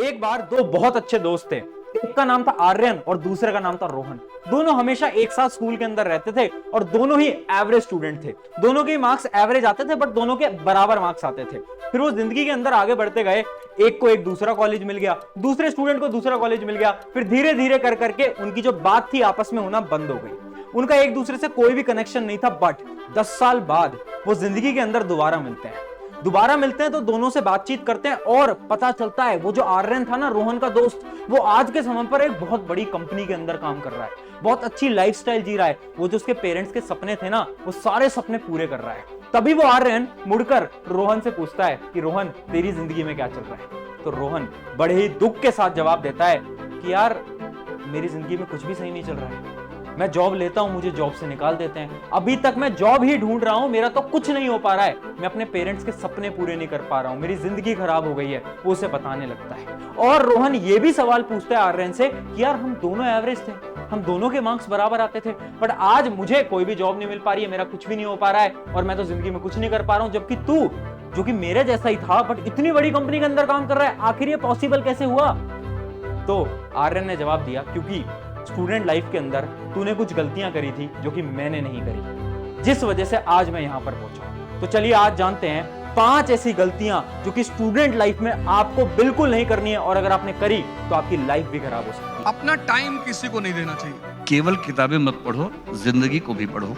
एक बार दो बहुत अच्छे दोस्त थे। एक का नाम था आर्यन और दूसरे का नाम था रोहन। दोनों हमेशा एक साथ स्कूल के अंदर रहते थे और दोनों ही एवरेज स्टूडेंट थे। दोनों के मार्क्स एवरेज आते थे बट दोनों के बराबर मार्क्स आते थे। फिर वो जिंदगी के अंदर आगे बढ़ते गए। एक को एक दूसरा कॉलेज मिल गया, दूसरे स्टूडेंट को दूसरा कॉलेज मिल गया। फिर धीरे धीरे कर करके उनकी जो बात थी आपस में होना बंद हो गई। उनका एक दूसरे से कोई भी कनेक्शन नहीं था। बट 10 साल बाद वो जिंदगी के अंदर दोबारा मिलते हैं तो दोनों से बातचीत करते हैं और पता चलता है वो जो आर्यन था ना, रोहन का दोस्त, वो आज के समय पर एक बहुत बड़ी कंपनी के अंदर काम कर रहा है, बहुत अच्छी लाइफस्टाइल जी रहा है। वो जो उसके पेरेंट्स के सपने थे ना, वो सारे सपने पूरे कर रहा है। तभी वो आर्यन मुड़कर रोहन से पूछता है कि रोहन, तेरी जिंदगी में क्या चल रहा है? तो रोहन बड़े ही दुख के साथ जवाब देता है कि यार, मेरी जिंदगी में कुछ भी सही नहीं चल रहा है। मैं जॉब लेता हूं, मुझे जॉब से निकाल देते हैं। अभी तक मैं जॉब ही ढूंढ रहा हूं, मेरा तो कुछ नहीं हो पा रहा है। मैं अपने पेरेंट्स के सपने पूरे नहीं कर पा रहा हूं, मेरी जिंदगी खराब हो गई है। वो उसे बताने लगता है और रोहन ये भी सवाल पूछता है आर्यन से कि यार, हम दोनों एवरेज थे, हम दोनों के मार्क्स बराबर आते थे, बट आज मुझे कोई भी जॉब नहीं मिल पा रही है, मेरा कुछ भी नहीं हो पा रहा है और मैं तो जिंदगी में कुछ नहीं कर पा रहा हूं। जबकि तू, जो कि मेरे जैसा ही था बट इतनी बड़ी कंपनी के अंदर काम कर रहा है, आखिर ये पॉसिबल कैसे हुआ? तो आर्यन ने जवाब दिया, क्योंकि स्टूडेंट लाइफ के अंदर तूने कुछ गलतियां करी थी जो कि मैंने नहीं करी, जिस वजह से आज मैं यहां पर पहुंचा। तो चलिए आज जानते हैं 5 ऐसी गलतियां जो कि स्टूडेंट लाइफ में आपको बिल्कुल नहीं करनी है, और अगर आपने करी तो आपकी लाइफ भी खराब हो सकती है। अपना टाइम किसी को नहीं देना चाहिए। केवल किताबें मत पढ़ो, जिंदगी को भी पढ़ो।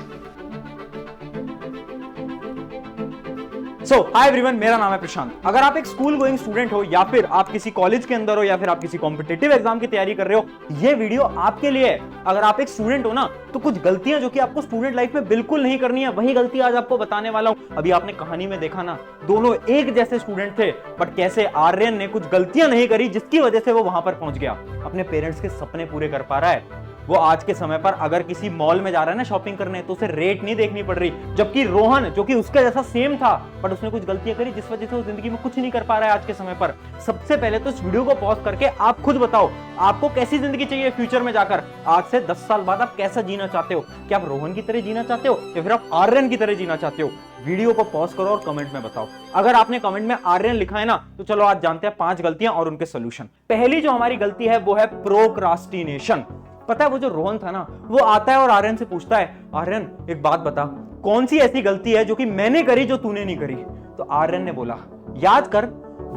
हाय एवरीवन, मेरा नाम है प्रशांत। अगर आप एक स्कूल गोइंग स्टूडेंट हो या फिर आप किसी कॉलेज के अंदर हो या फिर आप किसी कॉम्पिटिटिव एग्जाम की तैयारी कर रहे हो, ये वीडियो आपके लिए है। अगर आप एक स्टूडेंट हो ना, तो कुछ गलतियां जो कि आपको स्टूडेंट लाइफ में बिल्कुल नहीं करनी है, वही गलती आज आपको बताने वाला हूं। अभी आपने कहानी में देखा ना, दोनों एक जैसे स्टूडेंट थे, बट कैसे आर्यन ने कुछ गलतियां नहीं करी जिसकी वजह से वो वहां पर पहुंच गया, अपने पेरेंट्स के सपने पूरे कर पा रहा है। वो आज के समय पर अगर किसी मॉल में जा रहा है ना शॉपिंग करने, तो उसे रेट नहीं देखनी पड़ रही। जबकि रोहन, जो कि उसके जैसा सेम था, बट उसने कुछ गलतियां करी जिस वजह से वो जिंदगी में कुछ नहीं कर पा रहा है आज के समय पर। सबसे पहले तो इस वीडियो को पॉज करके आप खुद बताओ, आपको कैसी जिंदगी चाहिए फ्यूचर में जाकर? आज से 10 साल बाद आप कैसा जीना चाहते हो? क्या आप रोहन की तरह जीना चाहते हो या फिर आप आर्यन की तरह जीना चाहते हो? वीडियो को पॉज करो और कमेंट में बताओ। अगर आपने कमेंट में आर्यन लिखा है ना, तो चलो आज जानते हैं 5 गलतियां और उनके सोल्यूशन। पहली जो हमारी गलती है वो है प्रोक्रास्टिनेशन। पता है, वो जो रोहन था ना, वो आता है और आर्यन से पूछता है, आर्यन एक बात बता, कौन सी ऐसी गलती है जो कि मैंने करी जो तूने नहीं करी? तो आर्यन ने बोला, याद कर,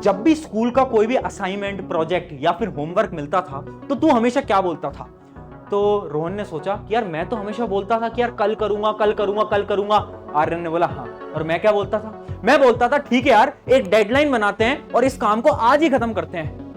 जब भी स्कूल का कोई भी असाइनमेंट, प्रोजेक्ट या फिर होमवर्क मिलता था तो तू हमेशा क्या बोलता था? तो रोहन ने सोचा कि यार, मैं तो हमेशा बोलता था कि यार कल करूंगा कल करूंगा कल करूंगा। आर्यन ने बोला, हाँ, और मैं क्या बोलता था? मैं बोलता था, ठीक है यार, एक डेडलाइन बनाते हैं और इस काम को आज ही खत्म करते हैं।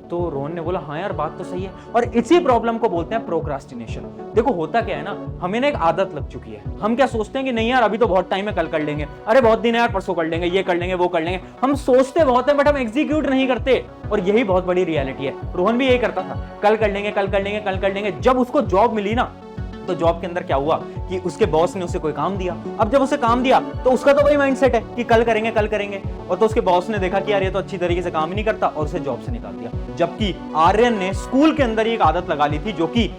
तो रोहन ने बोला, हाँ यार, बात तो सही है। और इसी प्रॉब्लम को बोलते हैं प्रोक्रास्टिनेशन। देखो, होता क्या है ना, हमें ना एक आदत लग चुकी है। हम क्या सोचते हैं कि नहीं यार, अभी तो बहुत टाइम है, कल कर लेंगे, अरे बहुत दिन है यार, परसों कर लेंगे, ये कर लेंगे, वो कर लेंगे। हम सोचते बहुत है बट हम एग्जीक्यूट नहीं करते, और यही बहुत बड़ी रियलिटी है। रोहन भी यही करता था, कल कर लेंगे कल कर लेंगे कल कर लेंगे। जब उसको जॉब मिली ना, तो जॉब के अंदर क्या हुआ कि उसके बॉस ने उसे कोई काम दिया। अब जब उसे काम दिया तो उसका तो वही माइंडसेट है कि कल करेंगे कल करेंगे, और तो उसके बॉस ने देखा कि यार ये तो अच्छी तरीके से काम ही नहीं करता और उसे जॉब से निकाल दिया। जबकि आर्यन ने स्कूल के अंदर एक आदत लगा ली थी, जो कि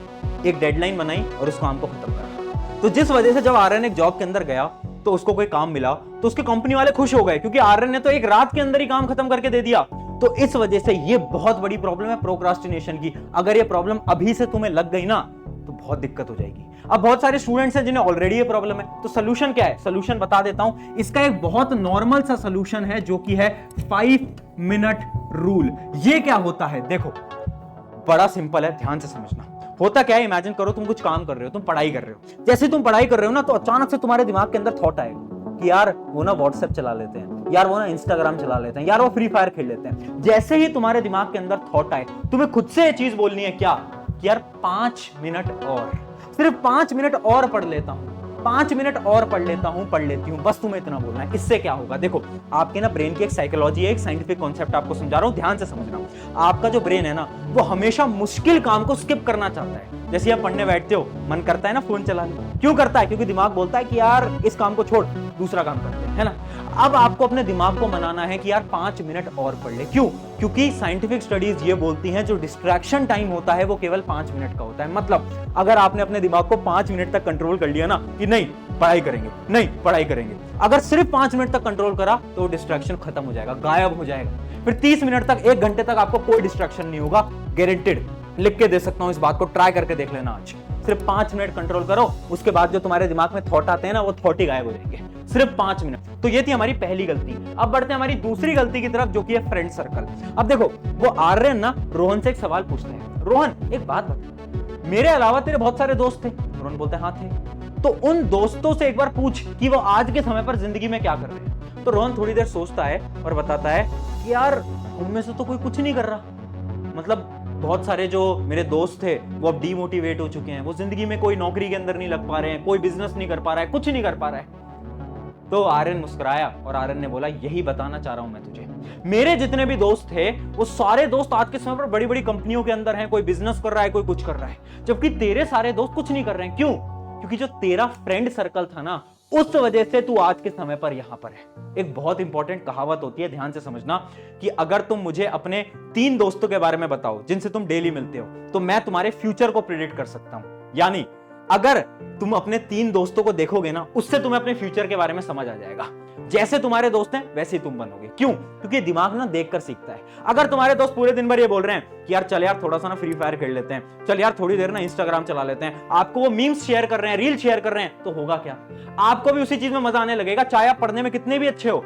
एक डेडलाइन बनाई और उस काम को खत्म करा। तो जिस वजह से जब आर्यन एक जॉब के अंदर गया तो उसको कोई काम मिला तो उसके कंपनी वाले खुश हो गए, क्योंकि आर्यन ने तो एक रात के अंदर ही काम खत्म करके दे दिया। तो इस वजह से ये बहुत बड़ी प्रॉब्लम है प्रोक्रास्टिनेशन की। अगर ये प्रॉब्लम अभी से तुम्हें लग गई ना, तो बहुत दिक्कत हो जाएगी। अब बहुत सारे स्टूडेंट्स हैं जिन्हें ऑलरेडी ये प्रॉब्लम है, तो सोल्यूशन क्या है? सोल्यूशन बता देता हूं। इसका एक बहुत नॉर्मल सा सोल्यूशन है, जो कि है 5 मिनट रूल। ये क्या होता है? देखो, बड़ा सिंपल है, ध्यान से समझना। होता क्या है, इमेजिन करो तुम कुछ काम कर रहे हो, तुम पढ़ाई कर रहे हो। जैसे तुम पढ़ाई कर रहे हो ना, तो अचानक से तुम्हारे दिमाग के अंदर थॉट आएगा कि यार वो ना व्हाट्सएप चला लेते हैं, यार वो ना इंस्टाग्राम चला लेते हैं, यार वो फ्री फायर खेल लेते हैं। जैसे ही तुम्हारे दिमाग के अंदर थॉट आए, तुम्हें खुद से ये चीज बोलनी है क्या कि यार 5 मिनट और, सिर्फ 5 मिनट और पढ़ लेता हूं, 5 मिनट और पढ़ लेता हूं, पढ़ लेती हूं, बस तुम्हें इतना बोलना है। इससे क्या होगा? देखो, आपके ना ब्रेन की एक साइकोलॉजी है, एक साइंटिफिक कॉन्सेप्ट आपको समझा रहा हूं, ध्यान से समझना। आपका जो ब्रेन है ना, वो हमेशा मुश्किल काम को स्किप करना चाहता है। जैसे आप पढ़ने बैठते हो, मन करता है ना फोन चलाने, क्यों करता है? क्योंकि दिमाग बोलता है कि यार इस काम को छोड़, दूसरा काम करते हैं, है ना। अब आपको अपने दिमाग को मनाना है कि यार 5 मिनट और पढ़ ले। क्यों? क्योंकि साइंटिफिक स्टडीज ये बोलती हैं जो डिस्ट्रैक्शन टाइम होता है वो केवल 5 मिनट का होता है। मतलब अगर आपने अपने दिमाग को 5 मिनट तक कंट्रोल कर लिया ना कि नहीं पढ़ाई करेंगे, नहीं पढ़ाई करेंगे, अगर सिर्फ 5 मिनट तक कंट्रोल करा तो डिस्ट्रैक्शन खत्म हो जाएगा, गायब हो जाएगा। फिर 30 मिनट तक, 1 घंटे तक आपको कोई डिस्ट्रैक्शन नहीं होगा, गारंटेड। लिख के दे सकता हूं इस बात को, ट्राई करके देख लेना आज। सिर्फ 5 मिनट कंट्रोल करो, उसके बाद जो तुम्हारे दिमाग में थॉट आते हैं ना वो थॉट ही गायब हो जाएंगे। सिर्फ 5 मिनट। तो ये थी हमारी पहली गलती। अब बढ़ते हैं हमारी दूसरी गलती की तरफ, जो कि है फ्रेंड सर्कल। अब देखो, वो आर्यन ना रोहन से एक सवाल पूछते हैं, रोहन एक बात बता, मेरे अलावा तेरे बहुत सारे दोस्त थे? रोहन बोलते हैं हाँ थे। तो उन दोस्तों से एक बार पूछ कि वो आज के समय पर जिंदगी में क्या कर रहे हैं। तो रोहन थोड़ी देर सोचता है और बताता है कि यार उनमें से तो कोई कुछ नहीं कर रहा। मतलब बहुत सारे जो मेरे दोस्त थे वो अब डीमोटिवेट हो चुके हैं, वो जिंदगी में कोई नौकरी के अंदर नहीं लग पा रहे हैं, कोई बिजनेस नहीं कर पा रहा है, कुछ नहीं कर पा रहा है। तो आर्यन मुस्कुराया और आर्यन ने बोला, यही बताना चाह रहा हूं मैं तुझे, मेरे जितने भी दोस्त थे वो सारे दोस्त आज के समय पर बड़ी बड़ी कंपनियों के अंदर हैं, कोई बिजनेस कर रहा है, कोई कुछ कर रहा है, जबकि तेरे सारे दोस्त कुछ नहीं कर रहे हैं। क्यों? क्योंकि जो तेरा फ्रेंड सर्कल था ना, उस वजह से तू आज के समय पर यहां पर है। एक बहुत इंपॉर्टेंट कहावत होती है, ध्यान से समझना, कि अगर तुम मुझे अपने 3 दोस्तों के बारे में बताओ जिनसे तुम डेली मिलते हो, तो मैं तुम्हारे फ्यूचर को प्रेडिक्ट कर सकता हूं। यानी अगर तुम अपने 3 दोस्तों को देखोगे ना, उससे तुम्हें अपने फ्यूचर के बारे में समझ आ जाएगा। जैसे तुम्हारे दोस्त हैं वैसे ही तुम बनोगे। क्यों? क्योंकि दिमाग ना देखकर सीखता है। अगर तुम्हारे दोस्त पूरे दिन भर ये बोल रहे हैं कि यार चल यार थोड़ा सा ना फ्री फायर खेल लेते हैं, चल यार थोड़ी देर ना इंस्टाग्राम चला लेते हैं, आपको वो मीम्स शेयर कर रहे हैं, रील शेयर कर रहे हैं, तो होगा क्या? आपको भी उसी चीज में मजा आने लगेगा। चाहे आप पढ़ने में कितने भी अच्छे हो,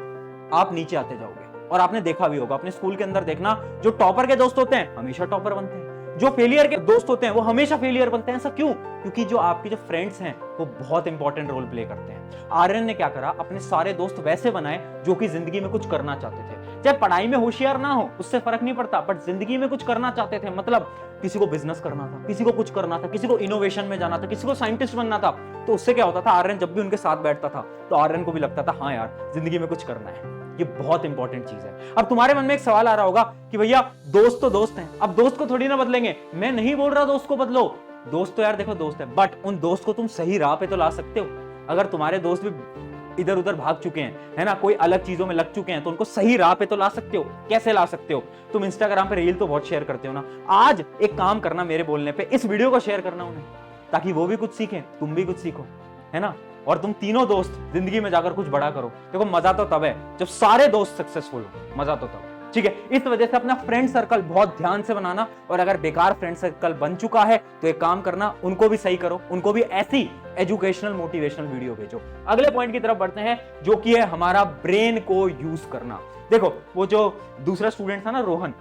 आप नीचे आते जाओगे। और आपने देखा भी होगा अपने स्कूल के अंदर, देखना जो टॉपर के दोस्त होते हैं हमेशा टॉपर बनते हैं, जो फेलियर के दोस्त होते हैं वो हमेशा फेलियर बनते हैं। ऐसा क्यों? क्योंकि जो आपके जो फ्रेंड्स हैं वो बहुत इंपॉर्टेंट रोल प्ले करते हैं। आर्यन ने क्या करा, अपने सारे दोस्त वैसे बनाए जो कि जिंदगी में कुछ करना चाहते थे। चाहे पढ़ाई में होशियार ना हो उससे फर्क नहीं पड़ता, बट जिंदगी में कुछ करना चाहते थे। मतलब किसी को बिजनेस करना था, किसी को कुछ करना था, किसी को इनोवेशन में जाना था, किसी को साइंटिस्ट बनना था। तो उससे क्या होता था, आर्यन जब भी उनके साथ बैठता था तो आर्यन को भी लगता था हाँ यार जिंदगी में कुछ करना है। ये बहुत इंपॉर्टेंट चीज है। अब तुम्हारे मन में एक सवाल आ रहा होगा कि भैया दोस्त तो दोस्त हैं, अब दोस्त को थोड़ी ना बदलेंगे। मैं नहीं बोल रहा दोस्त को बदलो, दोस्त तो यार देखो दोस्त है, बट उन दोस्त को तुम सही राह पे तो ला सकते हो। अगर तुम्हारे दोस्त भी इधर उधर भाग चुके हैं, है ना, कोई अलग चीजों में लग चुके हैं, तो उनको सही राह पे तो ला सकते हो। कैसे ला सकते हो? तुम इंस्टाग्राम पे रील तो बहुत शेयर करते हो ना, आज एक काम करना, मेरे बोलने पे इस वीडियो को शेयर करना उन्हें, ताकि वो भी कुछ सीखें, तुम भी कुछ सीखो, है ना। और तुम तीनों दोस्त जिंदगी में जाकर कुछ बड़ा करो। देखो मजा तो तब है जब सारे दोस्त सक्सेसफुल हो, मजा तो तब है, ठीक है। इस वजह से अपना फ्रेंड सर्कल बहुत ध्यान से बनाना, और अगर बेकार फ्रेंड सर्कल बन चुका है तो एक काम करना, उनको भी सही करो, उनको भी ऐसी एजुकेशनल मोटिवेशनल वीडियो भेजो। अगले पॉइंट की तरफ बढ़ते हैं, जो कि है हमारा ब्रेन को यूज करना। देखो वो जो दूसरा स्टूडेंट था ना रोहन,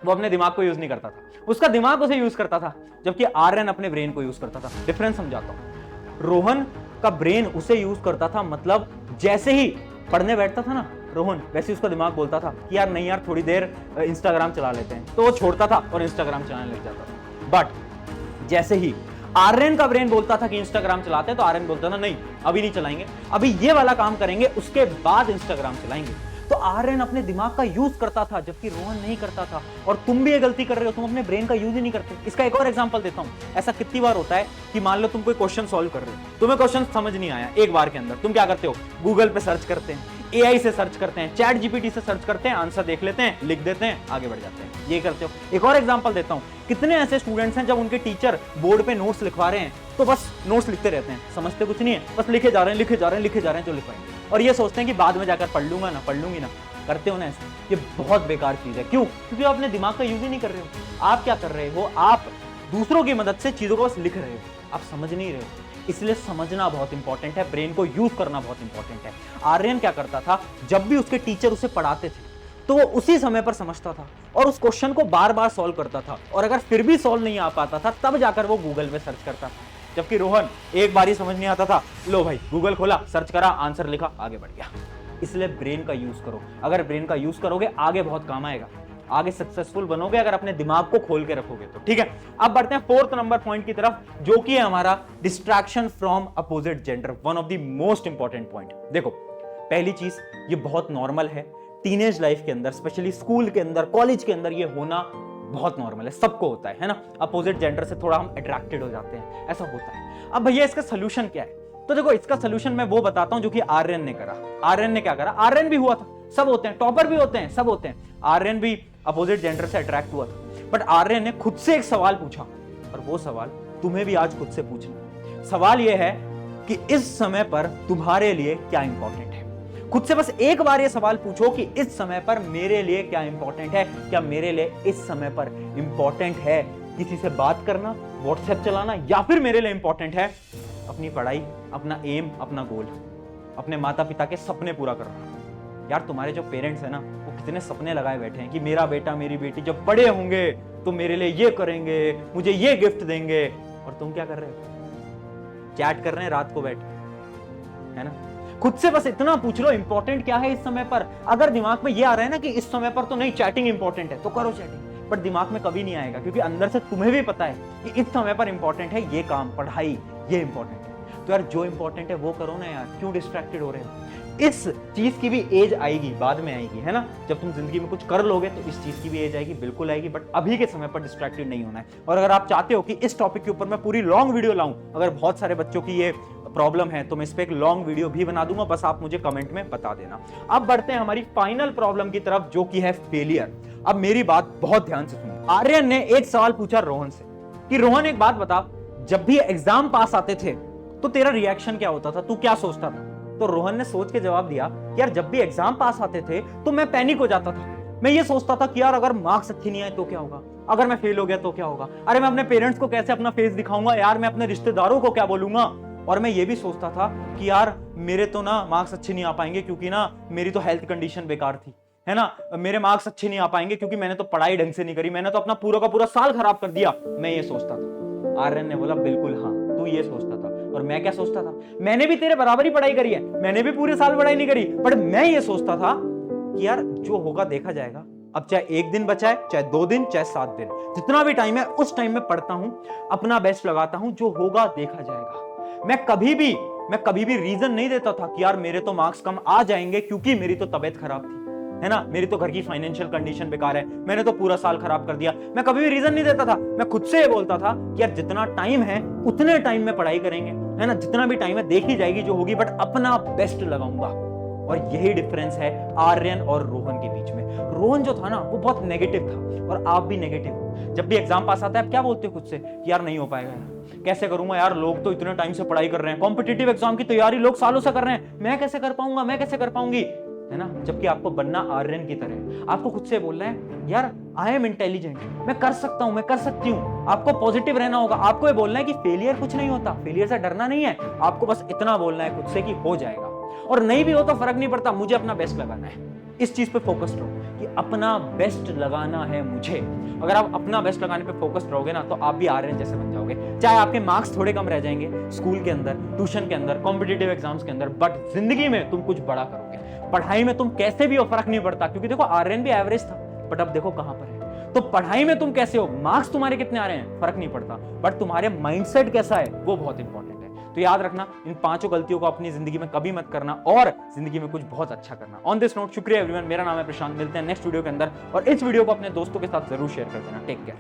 वो अपने दिमाग को यूज नहीं करता था, उसका दिमाग उसे यूज करता था, जबकि आर्यन अपने ब्रेन को यूज करता था। डिफरेंस समझाता हूं। रोहन का ब्रेन उसे यूज करता था, मतलब जैसे ही पढ़ने बैठता था ना रोहन, वैसे उसका दिमाग बोलता था कि यार नहीं यार थोड़ी देर इंस्टाग्राम चला लेते हैं, तो वो छोड़ता था और इंस्टाग्राम चलाने लग जाता था। बट जैसे ही आर्यन का ब्रेन बोलता था कि इंस्टाग्राम चलाते हैं, तो आर्यन बोलता था नहीं अभी नहीं चलाएंगे, अभी ये वाला काम करेंगे उसके बाद इंस्टाग्राम चलाएंगे। तो आर्यन अपने दिमाग का यूज करता था, जबकि रोहन नहीं करता था। और तुम भी ये गलती कर रहे हो, तुम अपने ब्रेन का यूज ही नहीं करते। इसका एक और एग्जांपल देता हूं। ऐसा कितनी बार होता है कि मान लो तुम कोई क्वेश्चन सॉल्व कर रहे हो, तुम्हें क्वेश्चन समझ नहीं आया एक बार के अंदर, तुम क्या करते हो, गूगल पे सर्च करते हैं, एआई से सर्च करते हैं, चैट जीपीटी से सर्च करते हैं, आंसर देख लेते हैं, लिख देते हैं, आगे बढ़ जाते हैं। ये करते हो। एक और एग्जांपल देता हूं, कितने ऐसे स्टूडेंट्स हैं जब उनके टीचर बोर्ड पे नोट्स लिखवा रहे हैं तो बस नोट्स लिखते रहते हैं, समझते कुछ नहीं है, बस लिखे जा रहे हैं, लिखे जा रहे हैं, लिखे जा रहे हैं जो लिखवाएंगे, और ये सोचते हैं कि बाद में जाकर पढ़ लूंगा ना, पढ़ लूंगी ना। करते हो ना ऐसे, ये बहुत बेकार चीज है। क्यों? क्योंकि आप अपने दिमाग का यूज ही नहीं कर रहे हो। आप क्या कर रहे हो, आप दूसरों की मदद से चीजों को बस लिख रहे हो, आप समझ नहीं रहे हो। इसलिए समझना बहुत इंपॉर्टेंट है, ब्रेन को यूज करना बहुत इंपॉर्टेंट है। आर्यन क्या करता था, जब भी उसके टीचर उसे पढ़ाते थे तो वो उसी समय पर समझता था और उस क्वेश्चन को बार बार सॉल्व करता था, और अगर फिर भी सॉल्व नहीं आ पाता था तब जाकर वो गूगल में सर्च करता था। जबकि रोहन एक बार ही समझ नहीं आता था, लो भाई गूगल खोला, सर्च करा, आंसर लिखा, आगे बढ़ गया। इसलिए ब्रेन का यूज करो। अगर ब्रेन का यूज करोगे आगे बहुत काम आएगा, आगे सक्सेसफुल बनोगे अगर अपने दिमाग को खोल के रखोगे तो, ठीक है। अब बढ़ते हैं 4th नंबर पॉइंट की तरफ, जो कि है हमारा distraction from opposite gender, one of the most important point. देखो पहली चीज, ये बहुत नॉर्मल है टीनेज लाइफ के अंदर, स्पेशली स्कूल के अंदर, कॉलेज के अंदर, ये होना बहुत नॉर्मल है, सबको होता है ना। अपोजिट जेंडर से थोड़ा हम अट्रैक्टेड हो जाते हैं, ऐसा होता है। अब भैया इसका सोल्यूशन क्या है? तो देखो इसका सोल्यूशन मैं वो बताता हूं जो कि आर्यन ने करा। आर्यन ने क्या करा, आर्यन भी हुआ था, सब होते हैं, टॉपर भी होते हैं, सब होते हैं। आर्यन भी अपोजिट जेंडर से अट्रैक्ट हुआ था, बट आर्यन ने खुद से एक सवाल पूछा, और वो सवाल तुम्हें भी आज खुद से पूछना। सवाल यह है कि इस समय पर तुम्हारे लिए क्या इंपॉर्टेंट है। खुद से बस एक बार ये सवाल पूछो कि इस समय पर मेरे लिए क्या इंपॉर्टेंट है। क्या मेरे लिए इस समय पर इंपॉर्टेंट है किसी से बात करना, व्हाट्सएप चलाना, या फिर मेरे लिए इंपॉर्टेंट है अपनी पढ़ाई, अपना एम, अपना गोल, अपने माता पिता के सपने पूरा करना। यार तुम्हारे जो पेरेंट्स हैं ना, वो कितने सपने लगाए बैठे हैं कि मेरा बेटा मेरी बेटी जब बड़े होंगे तो मेरे लिए ये करेंगे, मुझे ये गिफ्ट देंगे, और तुम क्या कर रहे हो, चैट कर रहे हैं रात को बैठ के, है ना। खुद से बस इतना पूछ लो इंपॉर्टेंट क्या है इस समय पर। अगर दिमाग में ये आ रहा है ना कि इस समय पर तो नहीं, चैटिंग इंपॉर्टेंट है, तो करो चैटिंग, बट दिमाग में कभी नहीं आएगा, क्योंकि अंदर से तुम्हें भी पता है कि इस समय पर इंपॉर्टेंट है ये काम, पढ़ाई, ये इंपॉर्टेंट है। तो यार जो इंपॉर्टेंट है वो करो ना यार, क्यों डिस्ट्रैक्टेड हो रहे हो। इस चीज की भी एज आएगी, बाद में आएगी, है ना। जब तुम जिंदगी में कुछ कर लोगे तो इस चीज की भी एज आएगी, बिल्कुल आएगी, बट अभी के समय पर डिस्ट्रैक्टेड नहीं होना है। और अगर आप चाहते हो कि इस टॉपिक के ऊपर मैं पूरी लॉन्ग वीडियो लाऊं, अगर बहुत सारे बच्चों की ये प्रॉब्लम है तो मैं इस पे एक लॉन्ग वीडियो भी बना दूंगा, बस आप मुझे कमेंट में बता देना। अब बढ़ते हैं हमारी फाइनल प्रॉब्लम की तरफ, जो कि है फेलियर। अब मेरी बात बहुत ध्यान से सुनिए। आर्यन ने एक सवाल पूछा रोहन से कि रोहन एक बात बता, जब भी एग्जाम पास आते थे तो तेरा रिएक्शन क्या होता था, तू क्या सोचता था। तो रोहन ने सोच के जवाब दिया, यार जब भी एग्जाम पास आते थे तो मैं पैनिक हो जाता था। मैं ये सोचता था कि यार अगर मार्क्स अच्छे नहीं आए तो क्या होगा, अगर मैं फेल हो गया तो क्या होगा, अरे मैं अपने पेरेंट्स को कैसे अपना फेस दिखाऊंगा, यार मैं अपने रिश्तेदारों को क्या बोलूंगा। और मैं ये भी सोचता था कि यार मेरे तो ना मार्क्स अच्छे नहीं आ पाएंगे क्योंकि ना मेरी तो हेल्थ कंडीशन बेकार थी, है ना, मेरे मार्क्स अच्छे नहीं आ पाएंगे क्योंकि मैंने तो पढ़ाई ढंग से नहीं करी, मैंने तो अपना पूरा का पूरा साल खराब कर दिया। मैं ये सोचता था। आर्यन ने बोला बिल्कुल हाँ, तू ये सोचता था। और मैं क्या सोचता था, मैंने भी तेरे बराबर ही पढ़ाई करी है, मैंने भी पूरे साल पढ़ाई नहीं करी, बट मैं ये सोचता था कि यार जो होगा देखा जाएगा। अब चाहे एक दिन बचा है, चाहे 2 दिन, चाहे 7 दिन, जितना भी टाइम है उस टाइम में पढ़ता हूं, अपना बेस्ट लगाता हूं, जो होगा देखा जाएगा। मैं कभी भी रीजन नहीं देता था कि यार मेरे तो मार्क्स कम आ जाएंगे क्योंकि मेरी तो तबीयत खराब थी, है ना, मेरी तो घर की फाइनेंशियल कंडीशन बेकार है, मैंने तो पूरा साल खराब कर दिया। मैं कभी भी रीजन नहीं देता था। मैं खुद से ये बोलता था कि यार जितना टाइम है उतने टाइम में पढ़ाई करेंगे, है ना, जितना भी टाइम है देखी जाएगी जो होगी, बट अपना बेस्ट लगाऊंगा। और यही डिफरेंस है आर्यन और रोहन के बीच में। रोहन जो था ना वो बहुत नेगेटिव था, और आप भी नेगेटिव हो। जब भी एग्जाम पास आता है आप क्या बोलते हो खुद से कि यार नहीं हो पाएगा यार, कैसे करूंगा यार, लोग तो इतने टाइम से पढ़ाई कर रहे हैं, कॉम्पिटिटिव एग्जाम की तैयारी लोग सालों से कर रहे हैं, मैं कैसे कर पाऊंगा, मैं कैसे कर पाऊंगी, है ना। जबकि आपको बनना आर्यन की तरह, आपको खुद से बोलना है यार आई एम इंटेलिजेंट, मैं कर सकता हूं, मैं कर सकती हूं। आपको पॉजिटिव रहना होगा। आपको ये बोलना है कि फेलियर कुछ नहीं होता, फेलियर से डरना नहीं है, आपको बस इतना बोलना है खुद से कि हो जाएगा, और नहीं भी हो तो फर्क नहीं पड़ता, मुझे अपना बेस्ट लगाना है। इस चीज पे फोकस्ड रहो कि अपना बेस्ट लगाना है मुझे। अगर आप अपना बेस्ट लगाने पे फोकस्ड रहोगे ना, तो आप भी आर्यन जैसे बन जाओगे। चाहे आपके मार्क्स थोड़े कम रह जाएंगे स्कूल के अंदर, ट्यूशन के अंदर, कॉम्पिटिटिव एग्जाम्स के अंदर, बट जिंदगी में तुम कुछ बड़ा करोगे। पढ़ाई में तुम कैसे भी हो फर्क नहीं पड़ता, क्योंकि देखो आर्यन भी एवरेज था, बट अब देखो कहां पर है। तो पढ़ाई में तुम कैसे हो, मार्क्स तुम्हारे कितने आ रहे हैं फर्क नहीं पड़ता, बट तुम्हारे माइंडसेट कैसा है वो बहुत इंपॉर्टेंट है। तो याद रखना, इन 5 गलतियों को अपनी जिंदगी में कभी मत करना, और जिंदगी में कुछ बहुत अच्छा करना। ऑन दिस नोट, शुक्रिया एवरीवन, मेरा नाम है प्रशांत, मिलते हैं नेक्स्ट वीडियो के अंदर, और इस वीडियो को अपने दोस्तों के साथ जरूर शेयर कर देना। Take care.